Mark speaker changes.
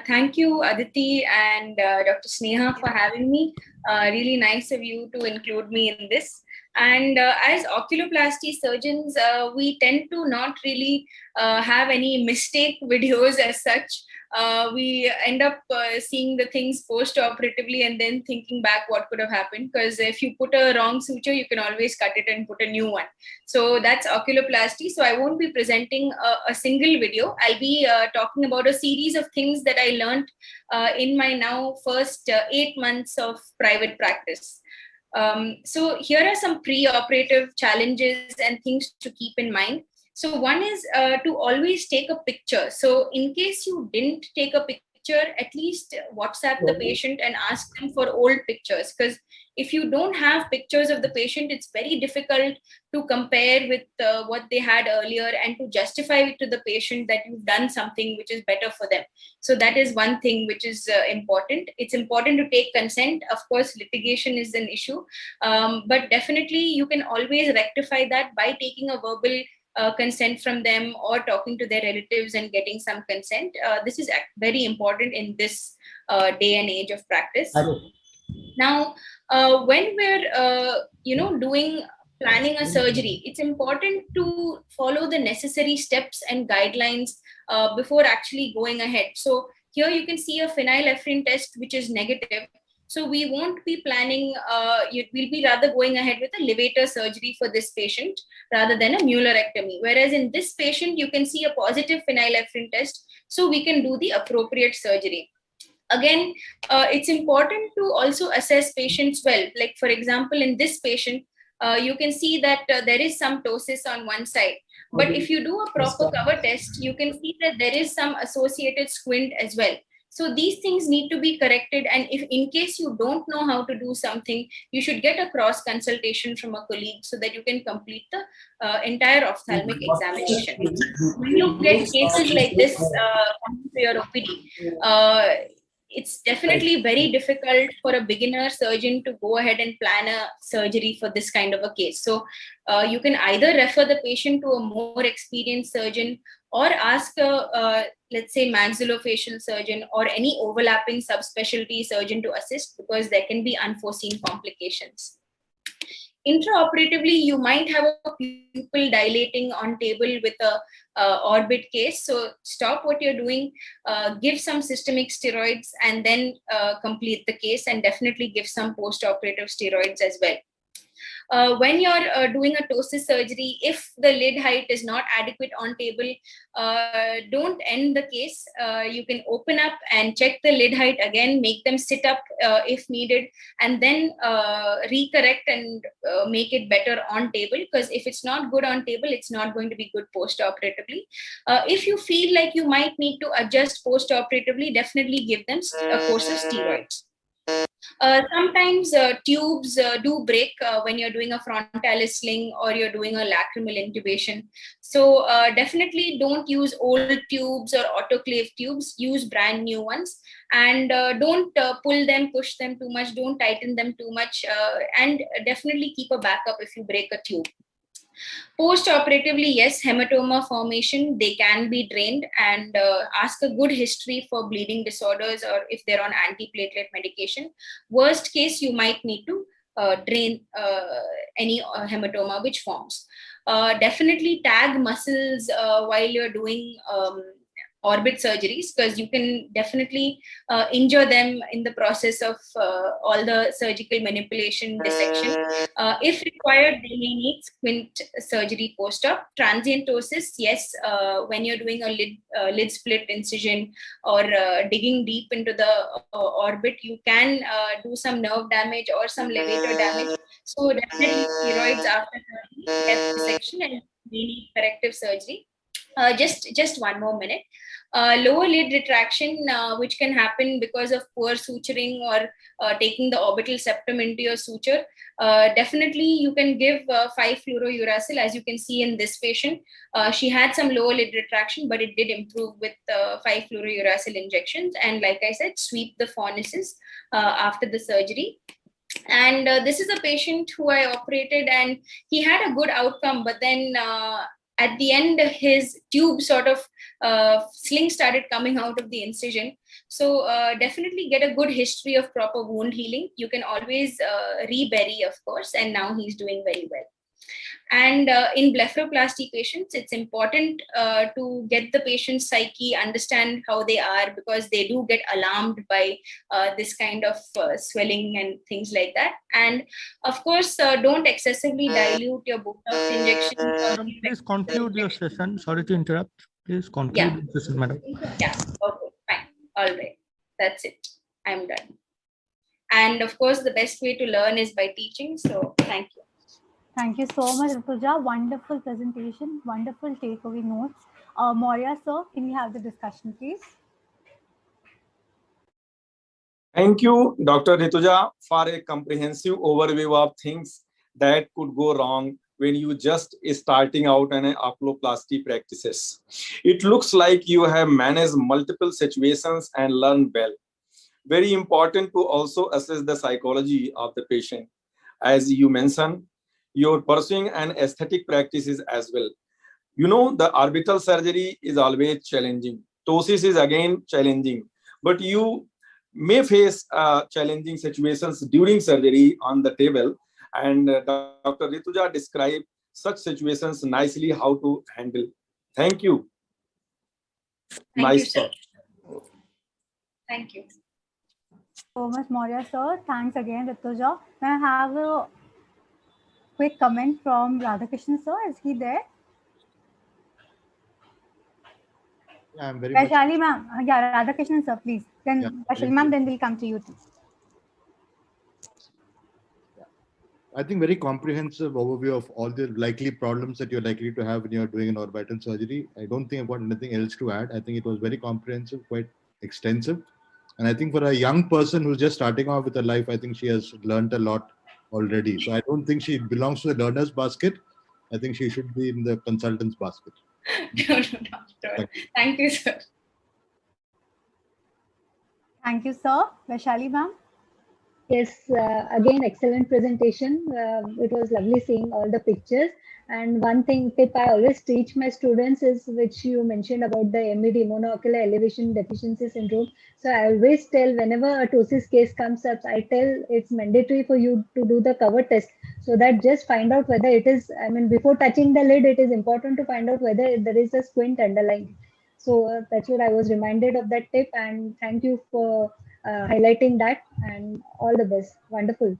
Speaker 1: Thank you, Aditi and Dr. Sneha, for having me. Really nice of you to include me in this. And as oculoplasty surgeons, we tend to not really have any mistake videos as such. We end up seeing the things post-operatively and then thinking back what could have happened. Because if you put a wrong suture, you can always cut it and put a new one. So that's oculoplasty. So I won't be presenting a single video. I'll be talking about a series of things that I learned in my now first 8 months of private practice. So here are some pre-operative challenges and things to keep in mind. So one is to always take a picture. So in case you didn't take a picture, at least WhatsApp the patient and ask them for old pictures, because if you don't have pictures of the patient, it's very difficult to compare with what they had earlier and to justify it to the patient that you've done something which is better for them. So that is one thing which is important. It's important to take consent. Of course, litigation is an issue, but definitely you can always rectify that by taking a verbal consent from them or talking to their relatives and getting some consent. This is very important in this day and age of practice. Now, when we're doing planning a surgery, it's important to follow the necessary steps and guidelines before actually going ahead. So here you can see a phenylephrine test which is negative. So we won't be planning, we'll be rather going ahead with a levator surgery for this patient rather than a muellerectomy. Whereas in this patient, you can see a positive phenylephrine test, so we can do the appropriate surgery. Again, it's important to also assess patients well. Like for example, in this patient, you can see that there is some ptosis on one side. But if you do a proper cover test, you can see that there is some associated squint as well. So these things need to be corrected. And if in case you don't know how to do something, you should get a cross consultation from a colleague so that you can complete the entire ophthalmic examination. When you get cases like this coming to your OPD, it's definitely very difficult for a beginner surgeon to go ahead and plan a surgery for this kind of a case. So you can either refer the patient to a more experienced surgeon or ask a, let's say, maxillofacial surgeon or any overlapping subspecialty surgeon to assist, because there can be unforeseen complications. Intraoperatively, you might have a pupil dilating on table with a orbit case. So stop what you're doing, give some systemic steroids, and then complete the case, and definitely give some post-operative steroids as well. When you're doing a ptosis surgery, if the lid height is not adequate on table, don't end the case. You can open up and check the lid height again, make them sit up if needed, and then recorrect and make it better on table, because if it's not good on table, it's not going to be good post-operatively. If you feel like you might need to adjust post-operatively, definitely give them a course of steroids. Sometimes tubes do break when you're doing a frontalis sling or you're doing a lacrimal intubation. So definitely don't use old tubes or autoclave tubes. Use brand new ones, and don't pull them, push them too much. Don't tighten them too much, and definitely keep a backup if you break a tube. Post-operatively, yes, hematoma formation, they can be drained, and ask a good history for bleeding disorders or if they're on antiplatelet medication. Worst case, you might need to drain any hematoma which forms. Definitely tag muscles while you're doing orbit surgeries, because you can definitely injure them in the process of all the surgical manipulation, dissection. If required, they may need squint surgery post-op. Transient ptosis, yes, when you're doing a lid split incision or digging deep into the orbit, you can do some nerve damage or some levator damage. So definitely steroids after surgery, depth dissection, and we need corrective surgery. Just one more minute. Lower lid retraction, which can happen because of poor suturing or taking the orbital septum into your suture. Definitely, you can give 5-fluorouracil, as you can see in this patient. She had some lower lid retraction, but it did improve with 5-fluorouracil injections. And like I said, sweep the fornices after the surgery. And this is a patient who I operated, and he had a good outcome, but then at the end, his tube sort of sling started coming out of the incision. So definitely get a good history of proper wound healing. You can always rebury, of course, and now he's doing very well. And in blepharoplasty patients, it's important to get the patient's psyche, understand how they are, because they do get alarmed by this kind of swelling and things like that. And of course, don't excessively dilute your Botox injections or
Speaker 2: Madam, please conclude your
Speaker 1: injections.
Speaker 2: session. Sorry to interrupt. Please conclude
Speaker 1: Yeah.
Speaker 2: the session, madam.
Speaker 1: Yeah. Okay. Fine. All right. That's it. I'm done. And of course, the best way to learn is by teaching. So thank you.
Speaker 3: Thank you so much, Rituja. Wonderful presentation, wonderful takeaway notes. Maurya, sir, can we have the discussion, please?
Speaker 4: Thank you, Dr. Rituja, for a comprehensive overview of things that could go wrong when you just starting out in oculoplasty practices. It looks like you have managed multiple situations and learned well. Very important to also assess the psychology of the patient. As you mentioned, you're pursuing an aesthetic practices as well. You know, the orbital surgery is always challenging. Ptosis is again challenging, but you may face challenging situations during surgery on the table. And Dr. Rituja described such situations nicely how to handle. Thank you.
Speaker 1: Thank you, sir. Thank you.
Speaker 3: So much, Maurya, sir. Thanks again, Rituja. May I have a quick comment from Radhakrishnan, sir? Is he there?
Speaker 5: Yeah, I'm very
Speaker 3: Vaishali ma'am. Yeah, Radhakrishnan, sir, please. Then
Speaker 5: Yeah,
Speaker 3: Vaishali ma'am, then we'll come to you too.
Speaker 5: I think very comprehensive overview of all the likely problems that you're likely to have when you're doing an orbital surgery. I don't think I've got anything else to add. I think it was very comprehensive, quite extensive. And I think for a young person who's just starting off with her life, I think she has learned a lot already. So I don't think she belongs to the learner's basket. I think she should be in the consultant's basket.
Speaker 1: No. Thank you, sir.
Speaker 3: Thank you, sir. Vaishali ma'am.
Speaker 6: Yes, again, excellent presentation. It was lovely seeing all the pictures. And one tip I always teach my students is, which you mentioned about the MED, monocular elevation deficiency syndrome. So I always tell, whenever a ptosis case comes up, I tell it's mandatory for you to do the cover test, so that just find out whether it is, I mean, before touching the lid, it is important to find out whether there is a squint underlying. So that's what I was reminded of that tip. And thank you for highlighting that, and all the best. Wonderful.